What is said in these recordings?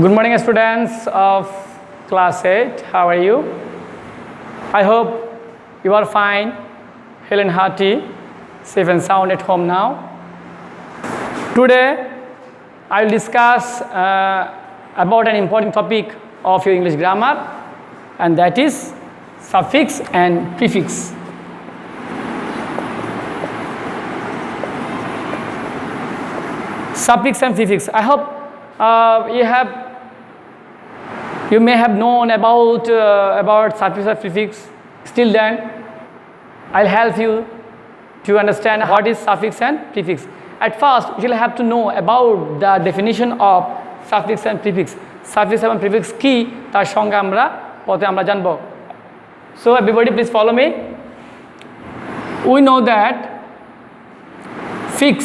Good morning, students of class 8. How are you? I hope you are fine, hale and hearty, safe and sound at home now. Today, I will discuss about an important topic of your English grammar, and that is suffix and prefix. Suffix and prefix. I hope you may have known about suffix and prefix. Still then, I'll help you to understand what is suffix and prefix. At first, you'll have to know about the definition of suffix and prefix. Suffix and prefix কি তার সঙ্গে আমরা জানবো. So everybody please follow me. We know that fix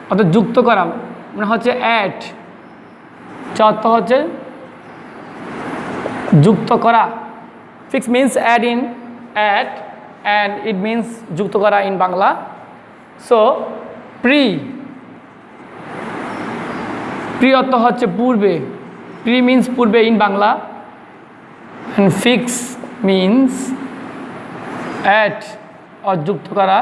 অর্থাৎ যুক্ত করা মানে হচ্ছে অ্যাড, অর্থ হচ্ছে যুক্ত করা. Fix means add and it means যুক্ত করা in বাংলা. So pre অর্থ হচ্ছে পূর্বে, pre means পূর্বে in Bangla, and fix means add or যুক্ত করা.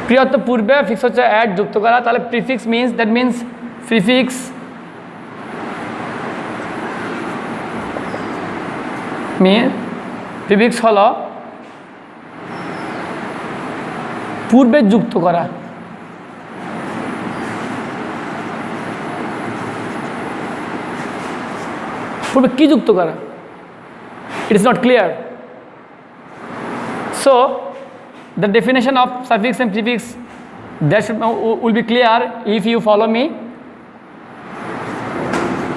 pre অর্থ পূর্বে, ফিক্স হচ্ছে add যুক্ত করা. তাহলে prefix means প্রিফিক্স হলো পূর্বে যুক্ত করা. পূর্বে কি যুক্ত করা? It is not clear. So the definition of suffix and prefix will be clear if you follow me.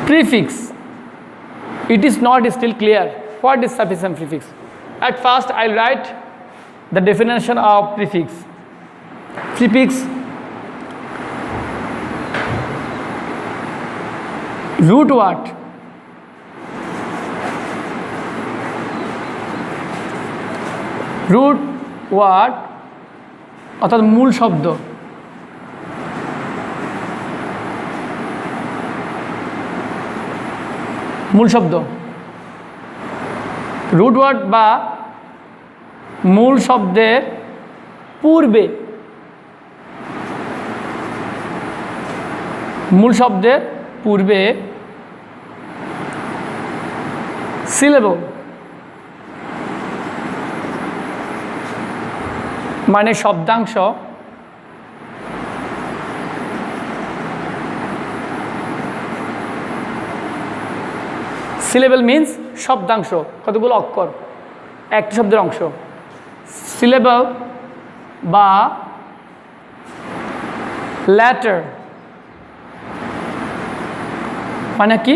Prefix, it is not still clear. What is suffix and prefix? At first, I'll write the definition of prefix. Prefix, root word, অর্থাৎ মূল শব্দ. Root word বা মূল শব্দের পূর্বে, syllable মানে শব্দাংশ, syllable means শব্দাংশ, কতগুলো অক্ষর, একটি শব্দের অংশ. সিলেবল বা ল্যাটার মানে কি?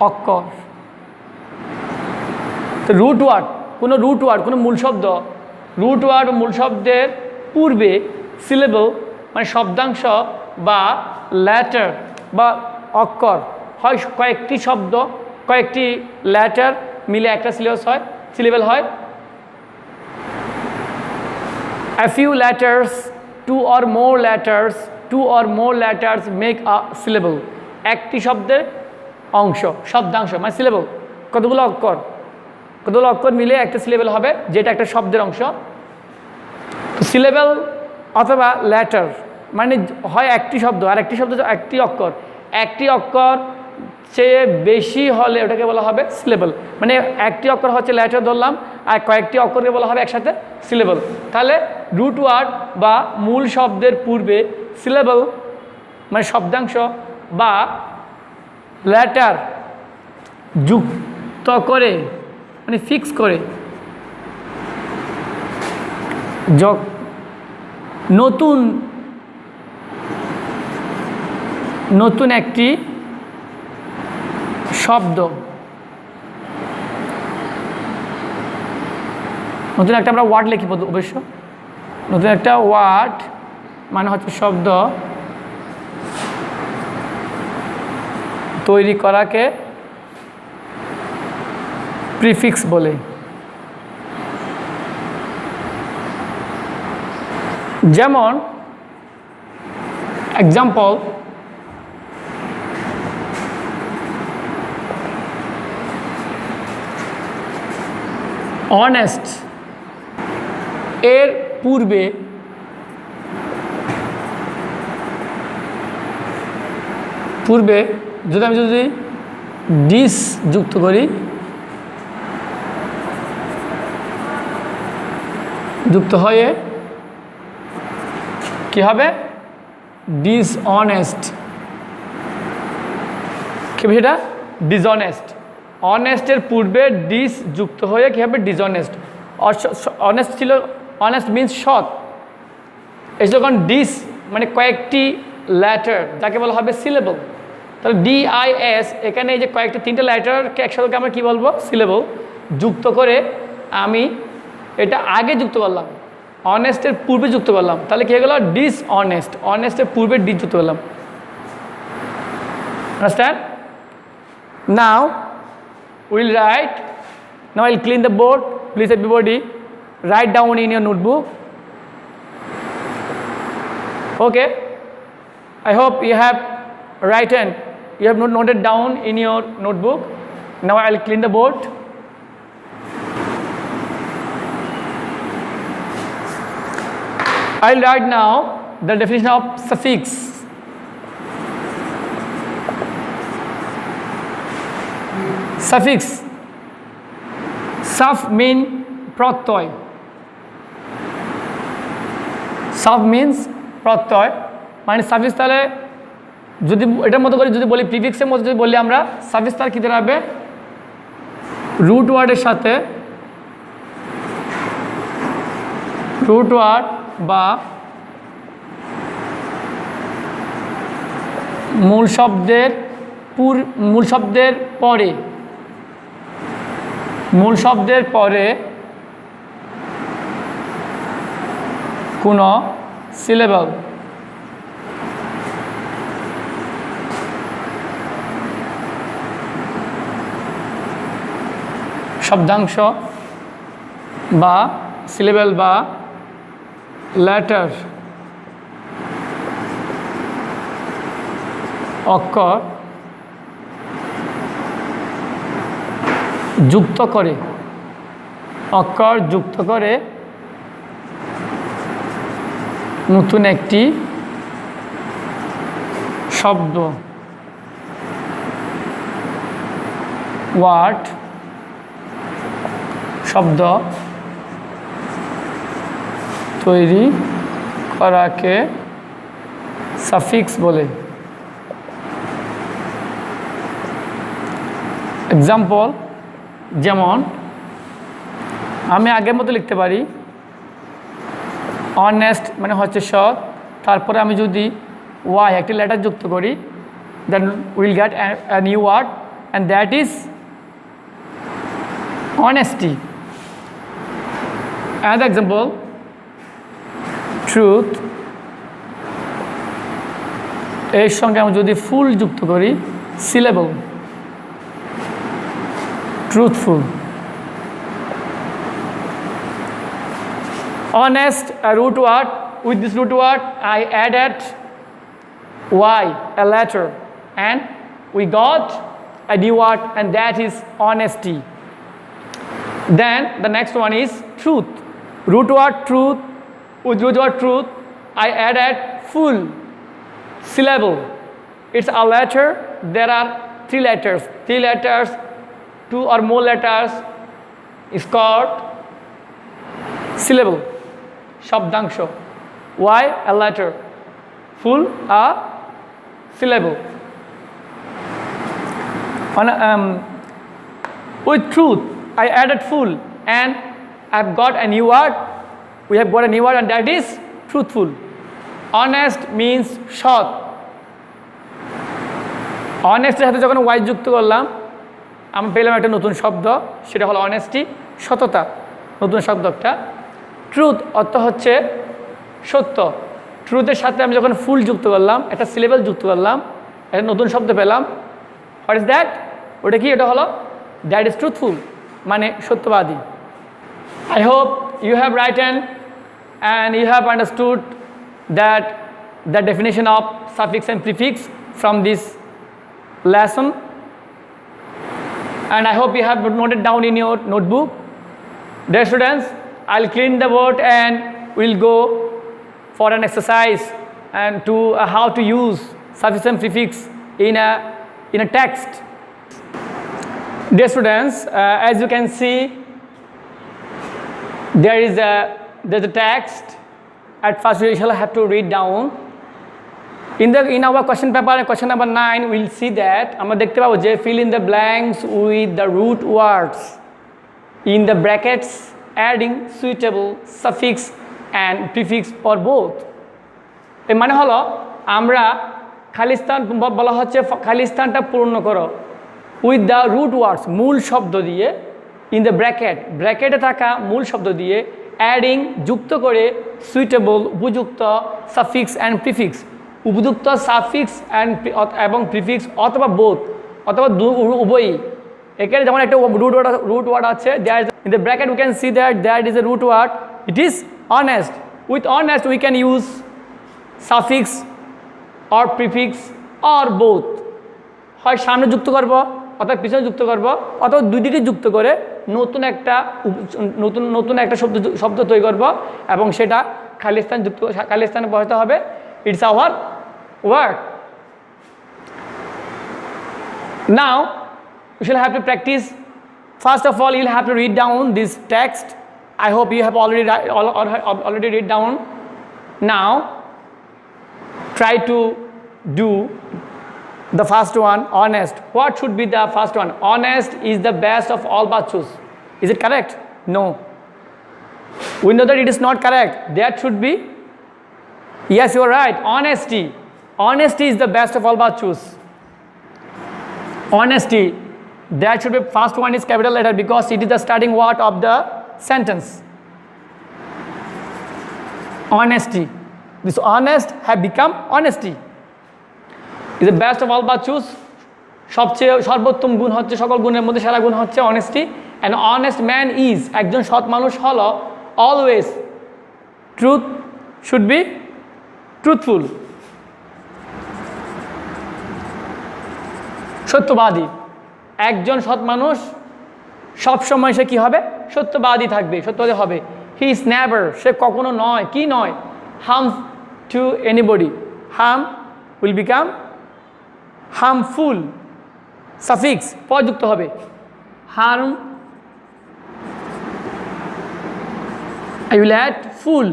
অক্ষর. তো রুট ওয়ার্ড, কোনো মূল শব্দ, রুট ওয়ার্ড ও মূল শব্দের পূর্বে সিলেবল মানে শব্দাংশ বা ল্যাটার বা অক্ষর হয়, কয়েকটি শব্দ, কয়েকটি ল্যাটার মিলে একটা সিলেবল হয়. A few letters, two or more letters make a syllable. একটি শব্দের অংশ, শব্দাংশ মানে সিলেবল. কতগুলো অক্ষর মিলে একটা সিলেবল হবে, যেটা একটা শব্দের অংশ. তো সিলেবল অথবা ল্যাটার মানে হয় একটি শব্দ, আর একটি শব্দ একটি অক্ষর চেয়ে বেশি হলে ওটাকে বলা হবে সিলেবল. মানে একটি অক্ষর হচ্ছে ল্যাটার ধরলাম, আর কয়েকটি অক্ষরকে বলা হবে একসাথে সিলেবল. তাহলে রুট ওয়ার্ড বা মূল শব্দের পূর্বে সিলেবল মানে শব্দাংশ বা ল্যাটার যুক্ত করে মানে ফিক্স করে নতুন একটি শব্দ, নতুন একটা আমরা ওয়ার্ড লিখি অবশ্য. নতুন একটা ওয়ার্ড মানে হচ্ছে শব্দ তৈরি করাকে প্রিফিক্স বলে. যেমন এক্সাম্পল, অনেস্ট এর পূর্বে যদি আমি ডিস যুক্ত করি, যুক্ত হয়ে কি হবে? ডিসঅনেস্ট। কি হবে সেটা? ডিসঅনেস্ট। অনেস্টের পূর্বে ডিস যুক্ত হয়ে কি হবে? ডিসঅনেস্ট। অনেস্ট ছিল, অনেস্ট মিন্স সৎ, এই যখন ডিস মানে কয়েকটি লেটার, যাকে বলা হবে সিলেবল। তাহলে DIS এখানে এই যে কয়েকটি 3টে লেটারকে একসাথে আমরা কি বলবো? সিলেবল। যুক্ত করে আমি এটা আগে যুক্ত করলাম, অনেস্টের পূর্বে যুক্ত করলাম, তাহলে কি হয়ে গেল? ডিসঅনেস্ট। অনেস্টের পূর্বে ডিস যুক্ত করলাম। Understand? Now we'll write, now I'll clean the board. Please everybody write down in your notebook. Okay, I hope you have noted down in your notebook. Now I'll clean the board. I'll write now the definition of suffix. Suffix. Suff mean প্রত্যয়। Suff means প্রত্যয়, মানে suffix. তাহলে যদি এটার মতো করে যদি বলি, প্রিফিক্সের মতো যদি বলি আমরা, সাফিক্স তার কী দাঁড়াবে? রুট ওয়ার্ডের সাথে, রুট ওয়ার্ড বা মূল শব্দের পরে কোনো সিলেবল, শব্দাংশ বা সিলেবল বা লেটার, অক্ষর যুক্ত করে, নতুন একটি শব্দ, ওয়ার্ড, শব্দ তৈরি করাকে সাফিক্স বলে। এক্সাম্পল, যেমন আমি আগের মতো লিখতে পারি, অনেস্ট মানে হচ্ছে সৎ, তারপরে আমি যদি ওয়াই একটি লেটার যুক্ত করি, then will get a new word and that is honesty. Another example, truth এর সঙ্গে আমি যদি ফুল যুক্ত করি, syllable, truthful. Honest, a root word. With this root word I added Y, a letter, and we got a new word and that is honesty. Then the next one is truth. Root word truth, with root word truth I added full syllable. It's a letter. There are 3 letters. 2 or more letters is called syllable, শব্দাংশ। Why? A letter. Full, a syllable. With truth I added full and I've got a new word. We have got a new word and that is truthful. Honest means সৎ। অনেস্টের সাথে যখন Y যুক্ত করলাম, আমি পেলাম একটা নতুন শব্দ, সেটা হলো অনেস্টি, সততা। নতুন শব্দটা ট্রুথ অর্থ হচ্ছে সত্য। ট্রুথের সাথে আমি যখন ফুল যুক্ত করলাম, একটা সিলেবল যুক্ত করলাম, একটা নতুন শব্দ পেলাম। What is that? ওটা কি? এটা হলো দ্যাট ইজ ট্রুথফুল, মানে সত্যবাদী। I hope you have written and you have understood that the definition of suffix and prefix from this lesson, and I hope you have noted down in your notebook. Dear students, I'll clean the board and we'll go for an exercise and to how to use suffix and prefix in a text. Dear students, as you can see, there's a text. At first we shall have to read down. In our question paper, question number 9, we'll see that আমরা দেখতে পাবো যে fill in the blanks with the root words in the brackets, adding suitable suffix and prefix for both. এর মানে হলো আমরা খালি স্থান বলা হচ্ছে খালি স্থানটা পূর্ণ করো with the root words, মূল শব্দ দিয়ে, in the ব্র্যাকেটে থাকা মূল শব্দ দিয়ে, adding যুক্ত করে suitable উপযুক্ত suffix and prefix, উপযুক্ত সাফিক্স এবং প্রিফিক্স অথবা বোথ অথবা উভয়ই। এখানে যেমন একটা রুট ওয়ার্ড আছে, there in the bracket we can see that that is a root word, it is honest. With honest we can use suffix or prefix or both, হয় সামনে যুক্ত করব অথবা পিছনে যুক্ত করব অথবা দুই দিকে যুক্ত করে নতুন একটা শব্দ তৈরি করব এবং সেটা খালি স্থানে বসাতে হবে। It's our work. Now you shall have to practice. First of all, you'll have to read down this text. I hope you have already read down. Now try to do the first one, honest. What should be the first one? Honest is the best of all virtues. Is it correct? No. We know that it is not correct. That should be, yes, you are right. Honesty is the best of all virtues. Honesty, that should be first one is capital letter because it is the starting word of the sentence. Honesty, this honest have become honesty. Is the best of all virtues. সবচেয়ে সর্বোত্তম গুণ হচ্ছে, সকল গুণের মধ্যে সেরা গুণ হচ্ছে honesty. An honest man is, একজন সৎ মানুষ হলো always, truth should be truthful, সত্যবাদী। একজন সৎ মানুষ সব সময় সে কি হবে? সত্যবাদী থাকবে, সত্যবাদী হবে। হি ইজ নেভার, সে কখনো নয়, কি নয়? Harm to anybody, harm will become harmful, suffix পযুক্ত হবে, harm I will add full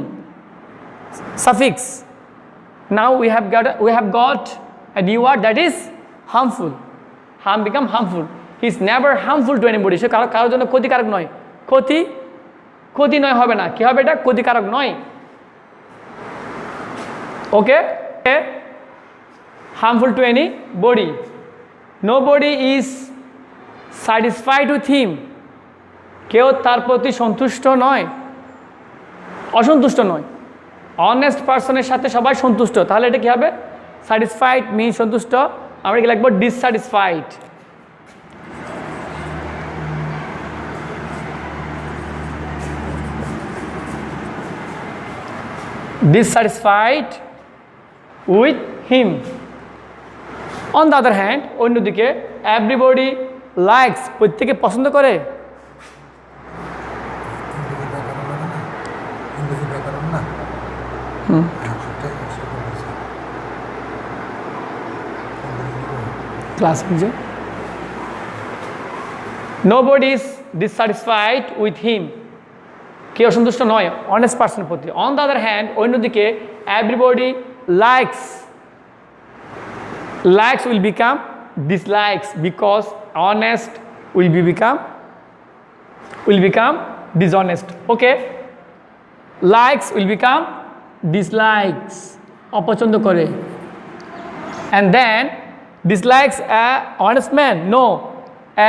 suffix. Now we have got a new word, that is harmful. Harm become harmful. He is never harmful to anybody. সে কারোর জন্য ক্ষতিকারক নয়। ক্ষতি নয় হবে না, কি হবে এটা? ক্ষতিকারক নয়। ওকে, harmful to anybody. Nobody is satisfied with him. কেউ তার প্রতি সন্তুষ্ট নয়, অসন্তুষ্ট নয়। অনেস্ট পারসনের সাথে সবাই সন্তুষ্ট, তাহলে এটা কি হবে? স্যাটিসফাইড মিন সন্তুষ্ট, আমরা কি লিখবো? Dissatisfied. Dissatisfied with him. On the other hand, অন্যদিকে এভরিবডি লাইকস, প্রত্যেকে পছন্দ করে। ক্লাস বুঝে, nobody is dissatisfied with him, কেউ অসন্তুষ্ট নয় অনেস্ট পারসনের প্রতি। অন দ্য আদার হ্যান্ড, অন্যদিকে everybody likes will become dislikes because honest will become dishonest. Okay, likes will become dislikes, অপছন্দ করে। And then dislikes a honest man, no,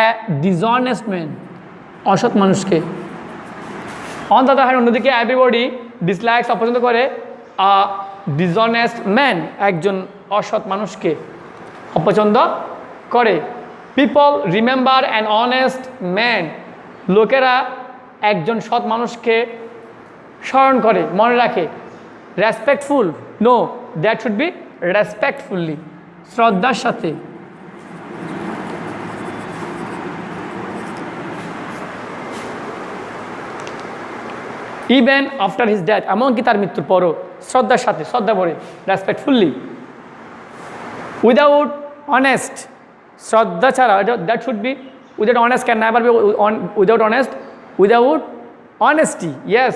a dishonest man, অসৎ মানুষকে। On the other hand, অন্যদিকে everybody dislikes অপছন্দ করে আ dishonest man, একজন অসৎ মানুষকে অপছন্দ করে। People remember an honest man, লোকেরা একজন সৎ মানুষকে স্মরণ করে, মনে রাখে। Respectful, no, that should be respectfully, শ্রদ্ধার সাথে। ইভেন আফটার হিজ ডেথ, এমনকি তার মৃত্যুর পরও শ্রদ্ধার সাথে, শ্রদ্ধা করে, রেসপেক্টফুল্লি। উইদাউট অনেস্ট, শ্রদ্ধা ছাড়া, that should B without honest, can never be without honest, without honesty, yes,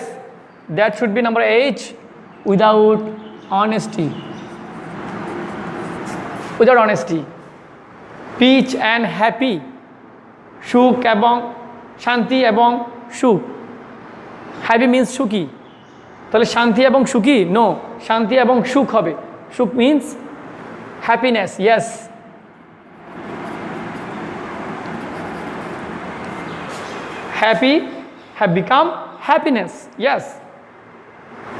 that should be number H, without honesty, without honesty. Peace and happy, সুখ এবং শান্তি এবং সুখ। হ্যাপি মিন্স সুখী, তাহলে শান্তি এবং সুখী, নো, শান্তি এবং সুখ হবে। সুখ means happiness, yes. Happy have become happiness, yes.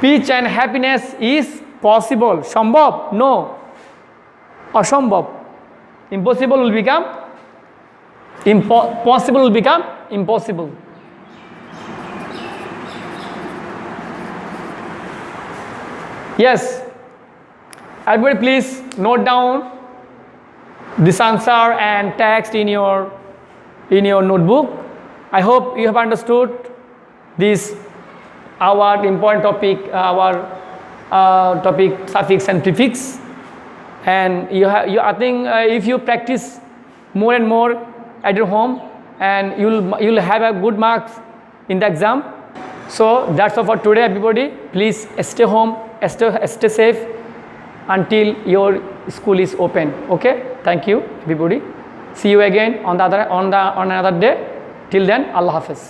Peace and happiness is possible, সম্ভব, no, অসম্ভব। Impossible will become possible will become impossible. Yes, everybody please note down this answer and text in your notebook. I hope you have understood this our important topic, our topic suffix and prefix, and I think if you practice more and more at your home, and you'll have a good marks in the exam. So that's all for today, everybody. Please stay home, stay safe until your school is open. Okay, thank you, everybody. See you again on another day. Till then, Allah Hafiz.